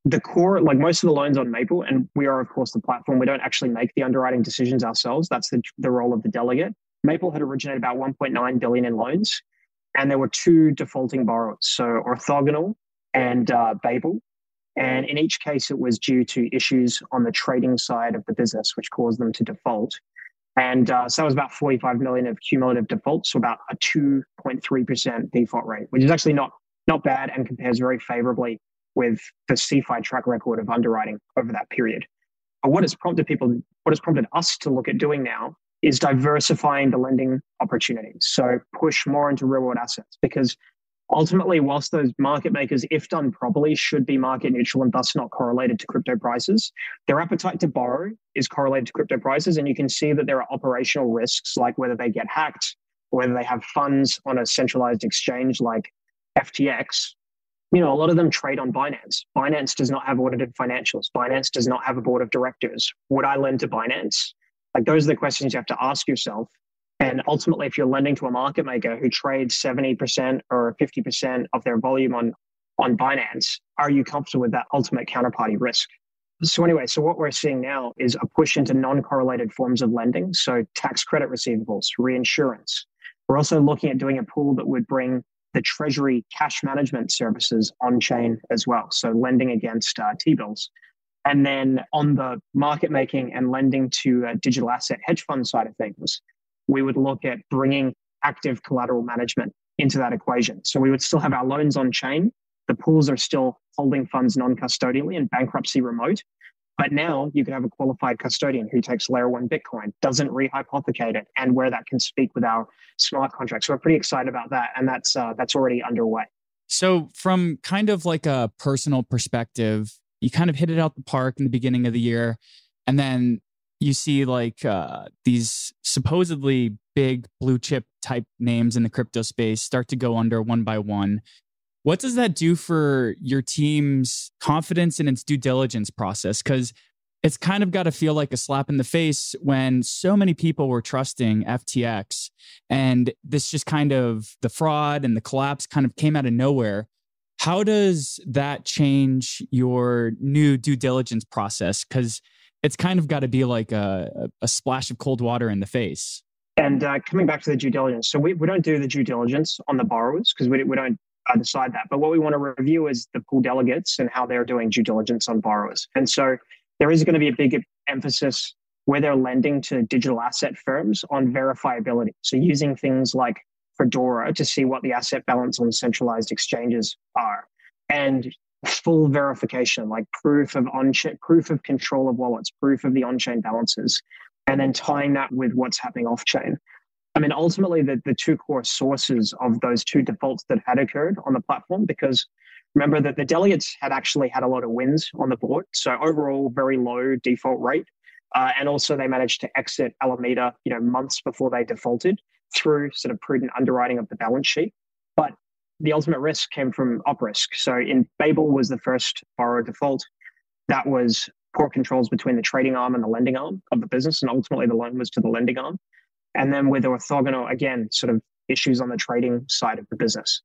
The core, like most of the loans on Maple, and we are, of course, the platform, we don't actually make the underwriting decisions ourselves. That's the role of the delegate. Maple had originated about 1.9 billion in loans, and there were two defaulting borrowers, so Orthogonal and Babel. And in each case, it was due to issues on the trading side of the business, which caused them to default. And so that was about 45 million of cumulative defaults, so about a 2.3% default rate, which is actually not bad and compares very favorably with the CFI track record of underwriting over that period. But what has prompted us to look at doing now is diversifying the lending opportunities. So push more into real world assets, because ultimately, whilst those market makers, if done properly, should be market neutral and thus not correlated to crypto prices, their appetite to borrow is correlated to crypto prices. And you can see that there are operational risks, like whether they get hacked, or whether they have funds on a centralized exchange like FTX. You know, a lot of them trade on Binance. Binance does not have audited financials. Binance does not have a board of directors. Would I lend to Binance? Like, those are the questions you have to ask yourself. And ultimately, if you're lending to a market maker who trades 70% or 50% of their volume on Binance, are you comfortable with that ultimate counterparty risk? So anyway, so what we're seeing now is a push into non-correlated forms of lending. So tax credit receivables, reinsurance. We're also looking at doing a pool that would bring the Treasury cash management services on chain as well. So lending against T-bills. And then on the market making and lending to digital asset hedge fund side of things, we would look at bringing active collateral management into that equation. So we would still have our loans on chain. The pools are still holding funds non-custodially and bankruptcy remote. But now you can have a qualified custodian who takes layer one Bitcoin, doesn't rehypothecate it, and where that can speak with our smart contracts. So we're pretty excited about that. And that's already underway. So from kind of like a personal perspective, you kind of hit it out the park in the beginning of the year. And then you see like these supposedly big blue chip type names in the crypto space start to go under one by one. What does that do for your team's confidence in its due diligence process? Because It's kind of got to feel like a slap in the face when so many people were trusting FTX, and this just kind of, the fraud and the collapse kind of came out of nowhere. How does that change your new due diligence process? Because it's kind of got to be like a splash of cold water in the face. And coming back to the due diligence, so we don't do the due diligence on the borrowers because we don't decide that. But what we want to review is the pool delegates and how they're doing due diligence on borrowers. And so there is going to be a big emphasis where they're lending to digital asset firms on verifiability. So using things like Fedora to see what the asset balance on centralized exchanges are, and full verification, like proof of control of wallets, proof of the on-chain balances, and then tying that with what's happening off-chain. I mean, ultimately, the two core sources of those two defaults that had occurred on the platform, because remember that the delegates had actually had a lot of wins on the board. So overall, very low default rate. And also they managed to exit Alameda, months before they defaulted through sort of prudent underwriting of the balance sheet. But the ultimate risk came from op risk. So in Babel was the first borrower default. That was poor controls between the trading arm and the lending arm of the business. And ultimately the loan was to the lending arm. And then with orthogonal, again, sort of issues on the trading side of the business.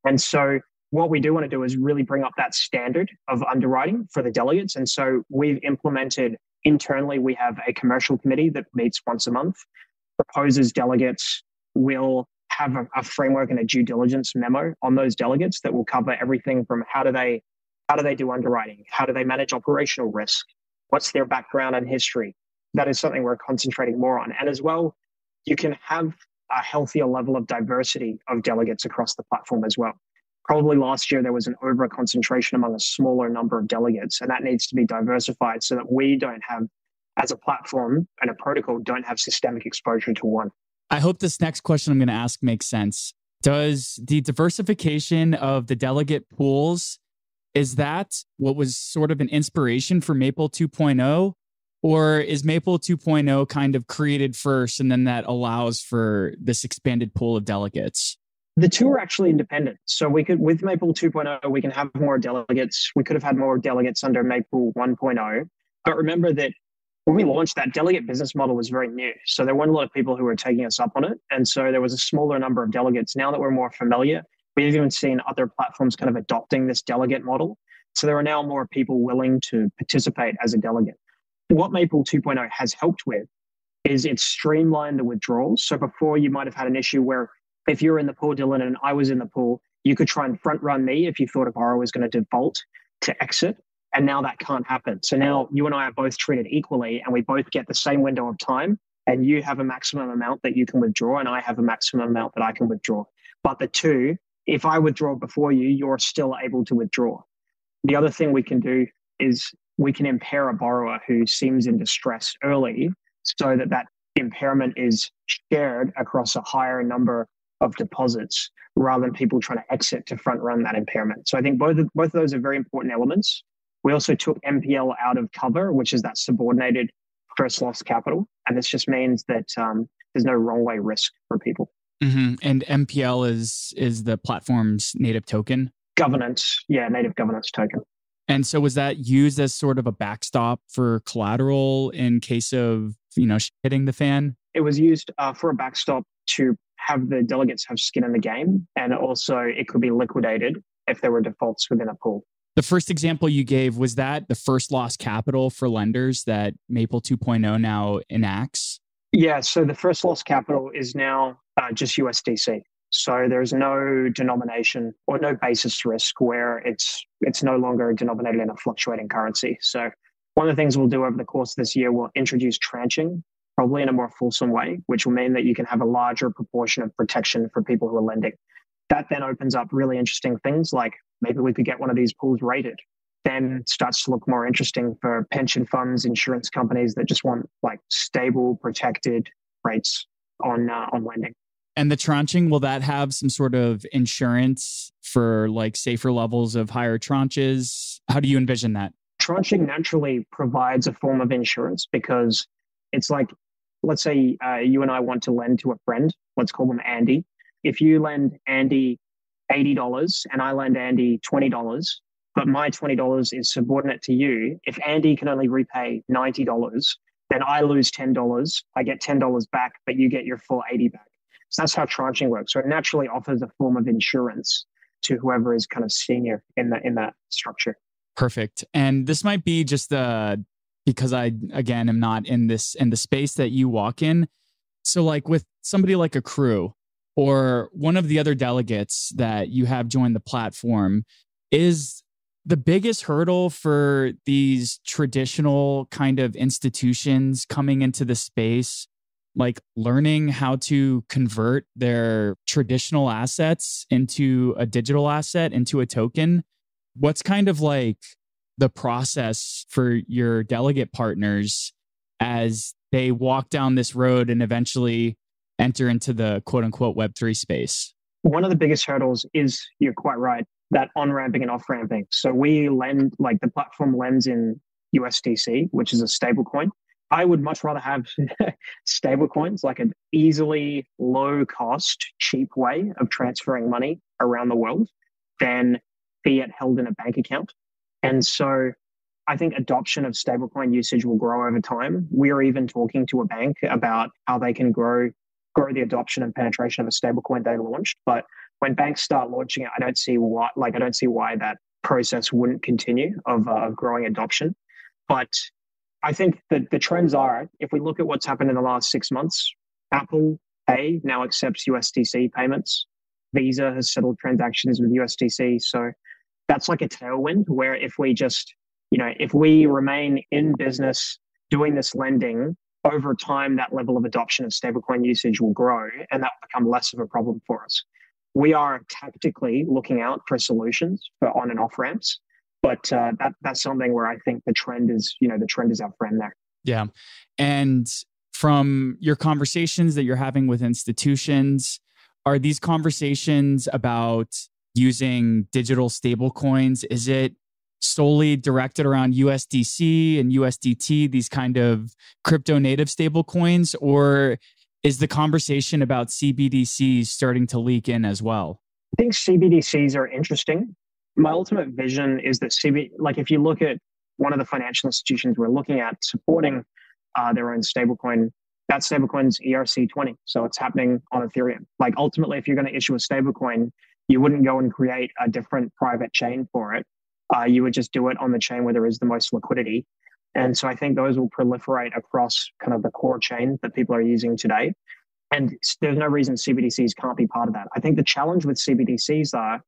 And so what we do want to do is really bring up that standard of underwriting for the delegates. And so we've implemented internally, we have a commercial committee that meets once a month, proposes delegates, will have a framework and a due diligence memo on those delegates that will cover everything from how do they do underwriting? How do they manage operational risk? What's their background and history? That is something we're concentrating more on. And as well, you can have a healthier level of diversity of delegates across the platform as well. Probably last year, there was an over concentration among a smaller number of delegates, and that needs to be diversified so that we don't have, as a platform and a protocol, don't have systemic exposure to one. I hope this next question I'm going to ask makes sense. Does the diversification of the delegate pools, is that what was sort of an inspiration for Maple 2.0? Or is Maple 2.0 kind of created first and then that allows for this expanded pool of delegates? The two are actually independent. So we could, with Maple 2.0, we can have more delegates. We could have had more delegates under Maple 1.0. But remember that when we launched, that delegate business model was very new. So there weren't a lot of people who were taking us up on it. And so there was a smaller number of delegates. Now that we're more familiar, we've even seen other platforms kind of adopting this delegate model. So there are now more people willing to participate as a delegate. What Maple 2.0 has helped with is it's streamlined the withdrawals. So before you might have had an issue where if you're in the pool, Dylan, and I was in the pool, you could try and front run me if you thought a borrower was going to default to exit. And now that can't happen. So now you and I are both treated equally and we both get the same window of time. And you have a maximum amount that you can withdraw and I have a maximum amount that I can withdraw. But the two, if I withdraw before you, you're still able to withdraw. The other thing we can do is we can impair a borrower who seems in distress early so that that impairment is shared across a higher number of deposits rather than people trying to exit to front run that impairment. So I think both of those are very important elements. We also took MPL out of cover, which is that subordinated first loss capital. And this just means that there's no wrong way risk for people. Mm-hmm. And MPL is the platform's native token? Governance. Yeah, native governance token. And so was that used as sort of a backstop for collateral in case of, hitting the fan? It was used for a backstop to have the delegates have skin in the game. And also it could be liquidated if there were defaults within a pool. The first example you gave, was that the first loss capital for lenders that Maple 2.0 now enacts? Yeah, so the first loss capital is now just USDC. So there's no denomination or no basis risk where it's no longer denominated in a fluctuating currency. So one of the things we'll do over the course of this year, we'll introduce tranching, probably in a more fulsome way, which will mean that you can have a larger proportion of protection for people who are lending. That then opens up really interesting things like maybe we could get one of these pools rated. Then starts to look more interesting for pension funds, insurance companies that just want like stable, protected rates on lending. And the tranching, will that have some sort of insurance for like safer levels of higher tranches? How do you envision that? Tranching naturally provides a form of insurance because it's like, let's say you and I want to lend to a friend. Let's call them Andy. If you lend Andy $80 and I lend Andy $20, but my $20 is subordinate to you. If Andy can only repay $90, then I lose $10. I get $10 back, but you get your full 80 back. So that's how tranching works. So it naturally offers a form of insurance to whoever is kind of senior in that structure. Perfect. And this might be just because I, again, am not in the space that you walk in. So like with somebody like a crew or one of the other delegates that you have joined the platform, is the biggest hurdle for these traditional kind of institutions coming into the space, like learning how to convert their traditional assets into a digital asset, into a token? What's kind of like the process for your delegate partners as they walk down this road and eventually enter into the quote unquote Web3 space? One of the biggest hurdles is, you're quite right, that on-ramping and off-ramping. So we lend, like the platform lends in USDC, which is a stable coin. I would much rather have stable coins, like an easily low-cost, cheap way of transferring money around the world than fiat held in a bank account. And so I think adoption of stablecoin usage will grow over time. We are even talking to a bank about how they can grow the adoption and penetration of a stablecoin they launched. But when banks start launching it, I don't see why that process wouldn't continue of growing adoption. But I think that the trends are, if we look at what's happened in the last 6 months, Apple Pay now accepts USDC payments. Visa has settled transactions with USDC. So that's like a tailwind where if we remain in business doing this lending, over time, that level of adoption of stablecoin usage will grow and that will become less of a problem for us. We are tactically looking out for solutions for on and off ramps, but that's something where I think the trend is our friend there. Yeah. And from your conversations that you're having with institutions, are these conversations about using digital stablecoins? Is it solely directed around USDC and USDT, these kind of crypto native stablecoins, or is the conversation about CBDCs starting to leak in as well? I think CBDCs are interesting. My ultimate vision is that if you look at one of the financial institutions we're looking at supporting their own stablecoin, that stablecoin's ERC20. So it's happening on Ethereum. Like ultimately, if you're going to issue a stablecoin, you wouldn't go and create a different private chain for it. You would just do it on the chain where there is the most liquidity. And so I think those will proliferate across kind of the core chain that people are using today. And there's no reason CBDCs can't be part of that. I think the challenge with CBDCs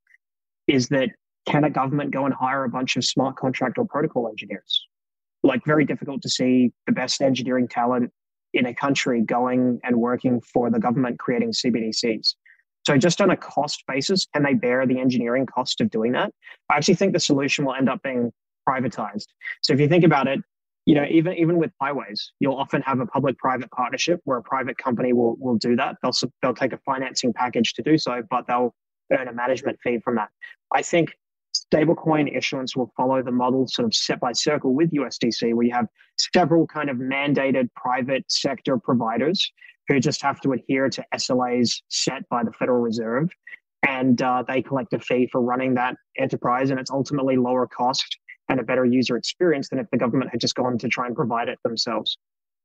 is that can a government go and hire a bunch of smart contract or protocol engineers? Like very difficult to see the best engineering talent in a country going and working for the government creating CBDCs. So just on a cost basis, can they bear the engineering cost of doing that? I actually think the solution will end up being privatized. So if you think about it, even with highways, you'll often have a public-private partnership where a private company will do that. They'll take a financing package to do so, but they'll earn a management fee from that. I think stablecoin issuance will follow the model sort of set by Circle with USDC, where you have several kind of mandated private sector providers who just have to adhere to SLAs set by the Federal Reserve. And they collect a fee for running that enterprise. And it's ultimately lower cost and a better user experience than if the government had just gone to try and provide it themselves.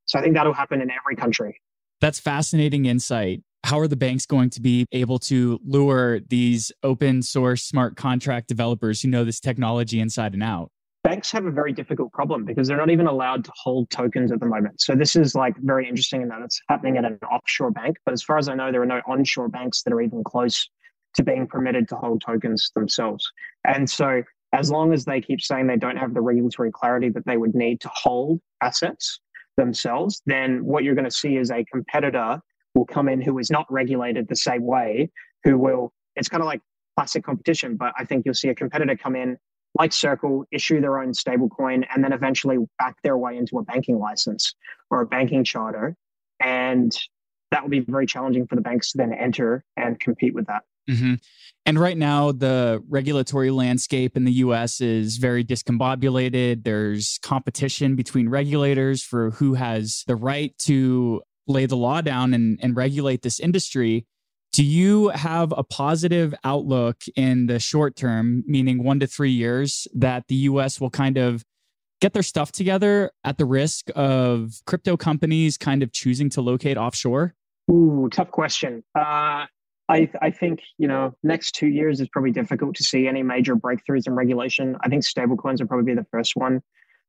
So I think that'll happen in every country. That's fascinating insight. How are the banks going to be able to lure these open source smart contract developers who know this technology inside and out? Banks have a very difficult problem because they're not even allowed to hold tokens at the moment. So this is like very interesting in that it's happening at an offshore bank. But as far as I know, there are no onshore banks that are even close to being permitted to hold tokens themselves. And so as long as they keep saying they don't have the regulatory clarity that they would need to hold assets themselves, then what you're going to see is a competitor will come in who is not regulated the same way, it's kind of like classic competition, but I think you'll see a competitor come in like Circle, issue their own stablecoin, and then eventually back their way into a banking license or a banking charter. And that will be very challenging for the banks to then enter and compete with that. Mm-hmm. And right now, the regulatory landscape in the US is very discombobulated. There's competition between regulators for who has the right to lay the law down and regulate this industry. Do you have a positive outlook in the short term, meaning 1 to 3 years, that the US will kind of get their stuff together at the risk of crypto companies kind of choosing to locate offshore? Ooh, tough question. I think, next 2 years is probably difficult to see any major breakthroughs in regulation. I think stablecoins will probably be the first one.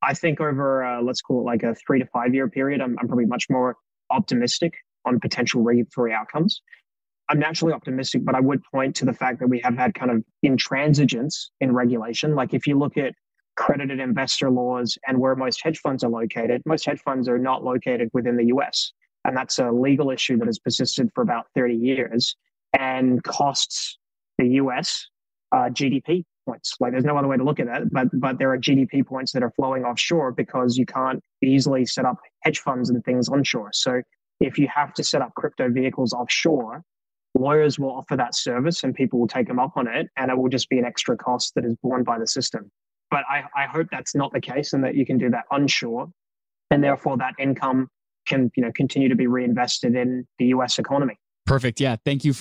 I think over, let's call it like a 3 to 5 year period, I'm probably much more optimistic on potential regulatory outcomes. I'm naturally optimistic, but I would point to the fact that we have had kind of intransigence in regulation. Like if you look at credited investor laws and where most hedge funds are located, most hedge funds are not located within the US. And that's a legal issue that has persisted for about 30 years and costs the US GDP points. Like there's no other way to look at it, but there are GDP points that are flowing offshore because you can't easily set up hedge funds and things onshore. So if you have to set up crypto vehicles offshore, lawyers will offer that service and people will take them up on it, and it will just be an extra cost that is borne by the system. But I hope that's not the case and that you can do that onshore, and therefore that income can continue to be reinvested in the US economy. Perfect. Yeah. Thank you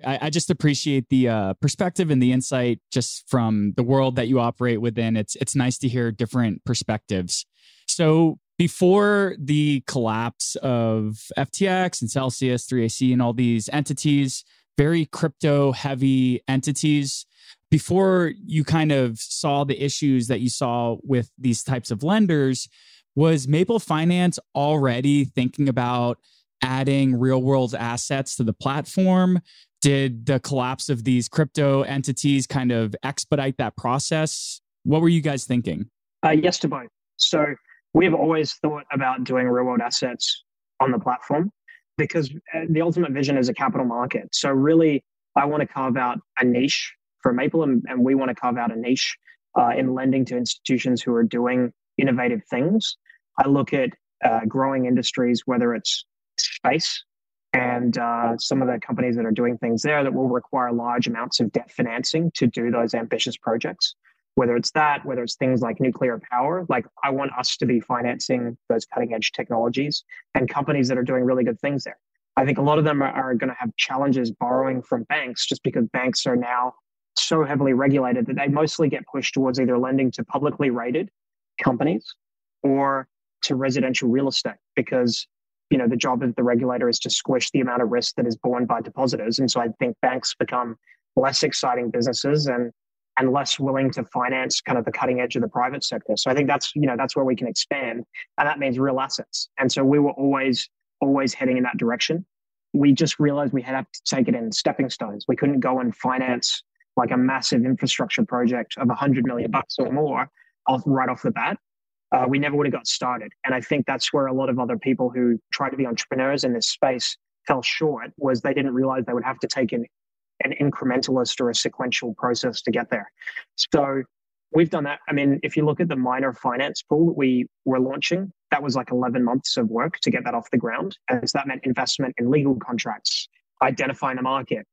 I just appreciate the perspective and the insight just from the world that you operate within. It's nice to hear different perspectives. So before the collapse of FTX and Celsius, 3AC, and all these entities, very crypto heavy entities, before you kind of saw the issues that you saw with these types of lenders, was Maple Finance already thinking about adding real world assets to the platform? Did the collapse of these crypto entities kind of expedite that process? What were you guys thinking? Yes to both. So we've always thought about doing real world assets on the platform because the ultimate vision is a capital market. So really, I want to carve out a niche for Maple, and we want to carve out a niche in lending to institutions who are doing innovative things. I look at growing industries, whether it's space and some of the companies that are doing things there that will require large amounts of debt financing to do those ambitious projects. Whether it's that, whether it's things like nuclear power, like I want us to be financing those cutting edge technologies and companies that are doing really good things there. I think a lot of them are going to have challenges borrowing from banks just because banks are now so heavily regulated that they mostly get pushed towards either lending to publicly rated companies or to residential real estate because the job of the regulator is to squish the amount of risk that is borne by depositors. And so I think banks become less exciting businesses and less willing to finance kind of the cutting edge of the private sector. So I think that's where we can expand, and that means real assets. And so we were always heading in that direction. We just realized we had to take it in stepping stones. We couldn't go and finance like a massive infrastructure project of $100 million or more right off the bat. We never would have got started. And I think that's where a lot of other people who try to be entrepreneurs in this space fell short, was they didn't realize they would have to take an incrementalist or a sequential process to get there. So we've done that. I mean, if you look at the minor finance pool that we were launching, that was like 11 months of work to get that off the ground. And so that meant investment in legal contracts, identifying the market.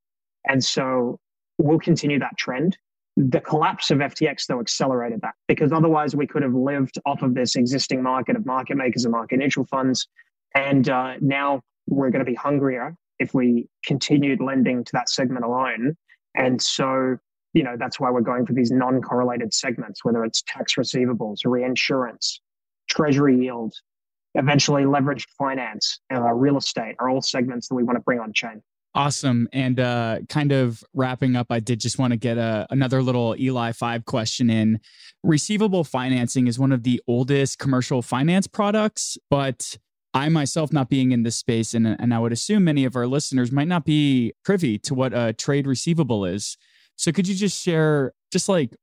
And so we'll continue that trend. The collapse of FTX, though, accelerated that because otherwise we could have lived off of this existing market of market makers and market mutual funds. And now we're going to be hungrier if we continued lending to that segment alone. And so, that's why we're going for these non-correlated segments, whether it's tax receivables, reinsurance, treasury yield, eventually leveraged finance, real estate are all segments that we want to bring on chain. Awesome. And kind of wrapping up, I did just want to get another little Eli 5 question in. Receivable financing is one of the oldest commercial finance products, but I myself, not being in this space, and I would assume many of our listeners might not be privy to what a trade receivable is. So could you just share,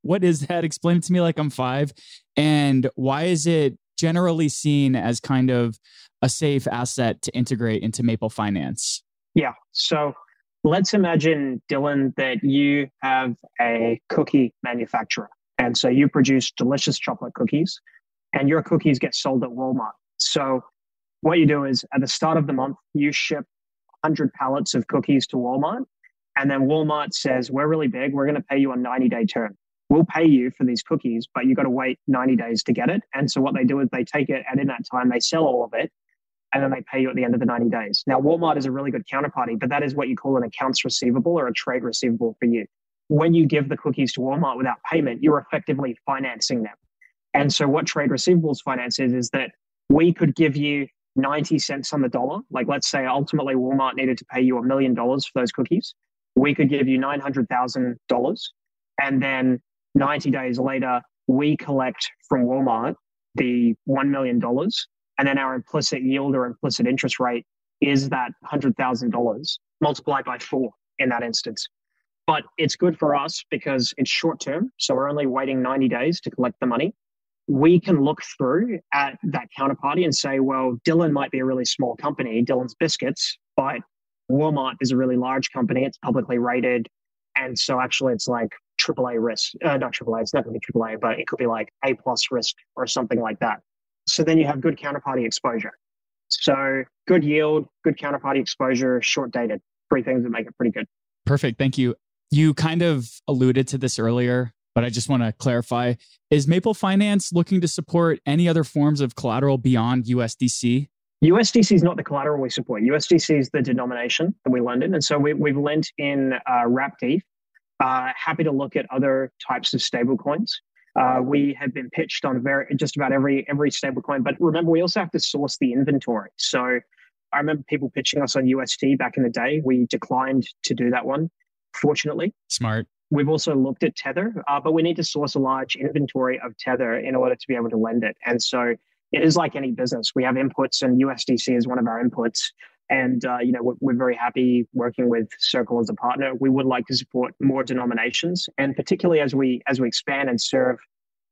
what is that? Explain it to me like I'm 5. And why is it generally seen as kind of a safe asset to integrate into Maple Finance? Yeah. So let's imagine, Dylan, that you have a cookie manufacturer. And so you produce delicious chocolate cookies and your cookies get sold at Walmart. So what you do is at the start of the month, you ship 100 pallets of cookies to Walmart. And then Walmart says, we're really big. We're going to pay you a 90-day term. We'll pay you for these cookies, but you got to wait 90 days to get it. And so what they do is they take it, and in that time, they sell all of it. and then they pay you at the end of the 90 days. Now, Walmart is a really good counterparty, but that is what you call an accounts receivable or a trade receivable for you. When you give the cookies to Walmart without payment, you're effectively financing them. And so what trade receivables finance is that we could give you 90 cents on the dollar. Like, let's say ultimately Walmart needed to pay you $1 million for those cookies. We could give you $900,000. And then 90 days later, we collect from Walmart the $1 million. And then our implicit yield or implicit interest rate is that $100,000 multiplied by 4 in that instance. But it's good for us because it's short term. So we're only waiting 90 days to collect the money. We can look through at that counterparty and say, well, Dylan might be a really small company, Dylan's Biscuits, but Walmart is a really large company. It's publicly rated. And so actually it's like AAA risk, not AAA, it's not going to be AAA, but it could be like A+ risk or something like that. So then you have good counterparty exposure. So good yield, good counterparty exposure, short dated, 3 things that make it pretty good. Perfect. Thank you. You kind of alluded to this earlier, but I just want to clarify. Is Maple Finance looking to support any other forms of collateral beyond USDC? USDC is not the collateral we support. USDC is the denomination that we lend in. And so we've lent in WrapD. Happy to look at other types of stablecoins. We have been pitched on just about every stablecoin. But remember, we also have to source the inventory. So I remember people pitching us on USD back in the day. We declined to do that one, fortunately. Smart. We've also looked at Tether, but we need to source a large inventory of Tether in order to be able to lend it. And so it is like any business. We have inputs, and USDC is one of our inputs. And we're very happy working with Circle as a partner. We would like to support more denominations, and particularly as we expand and serve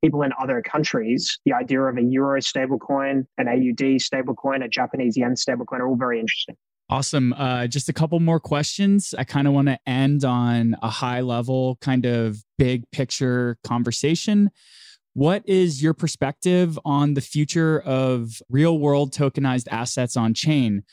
people in other countries, the idea of a Euro stablecoin, an AUD stablecoin, a Japanese yen stablecoin are all very interesting. Awesome. Just a couple more questions. I kind of want to end on a high level, kind of big picture conversation. What is your perspective on the future of real world tokenized assets on chain?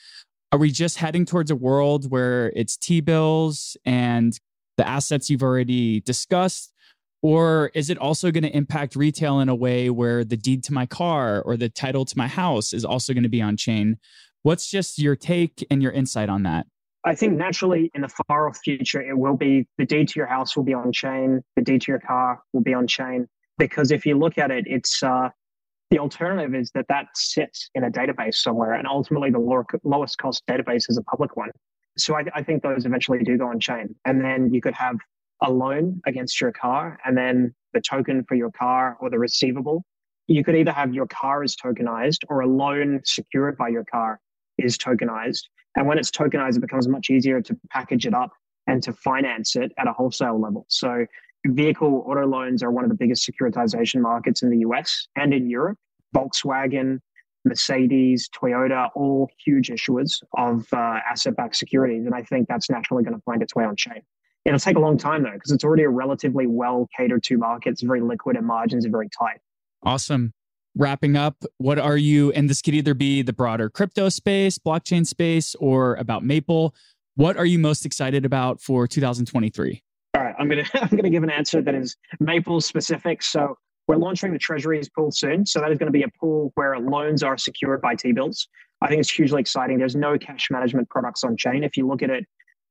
Are we just heading towards a world where it's T-bills and the assets you've already discussed? Or is it also going to impact retail in a way where the deed to my car or the title to my house is also going to be on chain? What's just your take and your insight on that? I think naturally in the far off future, it will be the deed to your house will be on chain. The deed to your car will be on chain. Because if you look at it, it's the alternative is that sits in a database somewhere. And ultimately the lowest cost database is a public one. So I think those eventually do go on chain. And then you could have a loan against your car and then the token for your car or the receivable. You could either have your car is tokenized or a loan secured by your car is tokenized. And when it's tokenized, it becomes much easier to package it up and to finance it at a wholesale level. So vehicle auto loans are one of the biggest securitization markets in the US and in Europe. Volkswagen, Mercedes, Toyota, all huge issuers of asset-backed securities. And I think that's naturally going to find its way on chain. It'll take a long time though, because it's already a relatively well catered to market. It's very liquid and margins are very tight. Awesome. Wrapping up, what are you, and this could either be the broader crypto space, blockchain space, or about Maple. What are you most excited about for 2023? All right, I'm gonna give an answer that is Maple specific. So we're launching the Treasuries pool soon. So that is going to be a pool where loans are secured by T-bills. I think it's hugely exciting. There's no cash management products on chain. If you look at it,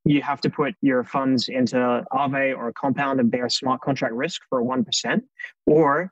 you have to put your funds into Aave or a Compound and bear smart contract risk for 1%. Or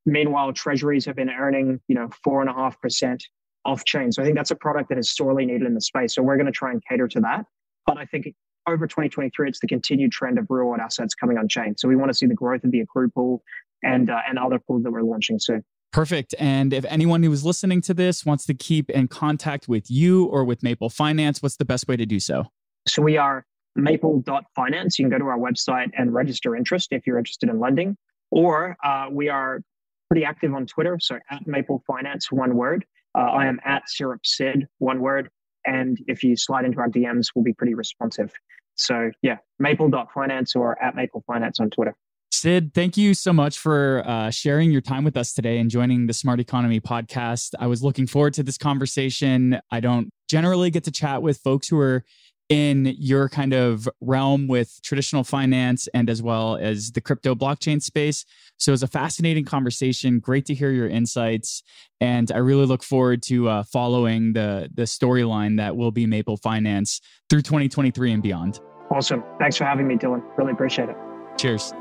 meanwhile, Treasuries have been earning 4.5% off chain. So I think that's a product that is sorely needed in the space. So we're going to try and cater to that. But I think over 2023, it's the continued trend of real world assets coming on chain. So we want to see the growth of the accrued pool and other pools that we're launching soon. Perfect. And if anyone who is listening to this wants to keep in contact with you or with Maple Finance, what's the best way to do so? So we are maple.finance. You can go to our website and register interest if you're interested in lending. Or we are pretty active on Twitter. So at Maple Finance, one word. I am at SyrupSid, one word. And if you slide into our DMs, we'll be pretty responsive. So yeah, maple.finance or at Maple Finance on Twitter. Sid, thank you so much for sharing your time with us today and joining the Smart Economy podcast. I was looking forward to this conversation. I don't generally get to chat with folks who are in your kind of realm with traditional finance and as well as the crypto blockchain space. So it's a fascinating conversation. Great to hear your insights. And I really look forward to following the storyline that will be Maple Finance through 2023 and beyond. Awesome. Thanks for having me, Dylan. Really appreciate it. Cheers.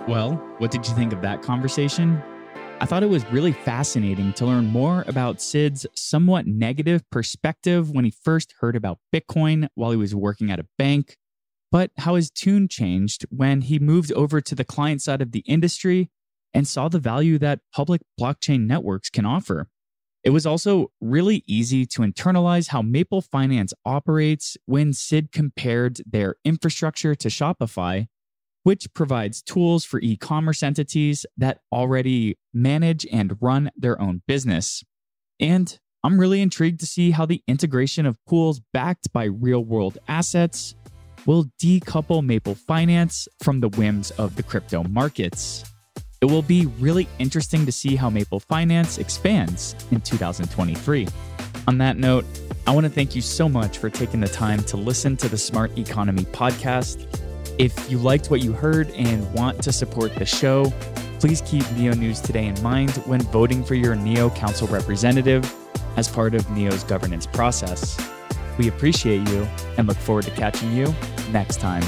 Well, what did you think of that conversation? I thought it was really fascinating to learn more about Sid's somewhat negative perspective when he first heard about Bitcoin while he was working at a bank, but how his tune changed when he moved over to the client side of the industry and saw the value that public blockchain networks can offer. It was also really easy to internalize how Maple Finance operates when Sid compared their infrastructure to Shopify, which provides tools for e-commerce entities that already manage and run their own business. And I'm really intrigued to see how the integration of pools backed by real-world assets will decouple Maple Finance from the whims of the crypto markets. It will be really interesting to see how Maple Finance expands in 2023. On that note, I want to thank you so much for taking the time to listen to the Smart Economy podcast. If you liked what you heard and want to support the show, please keep Neo News Today in mind when voting for your Neo Council representative as part of Neo's governance process. We appreciate you and look forward to catching you next time.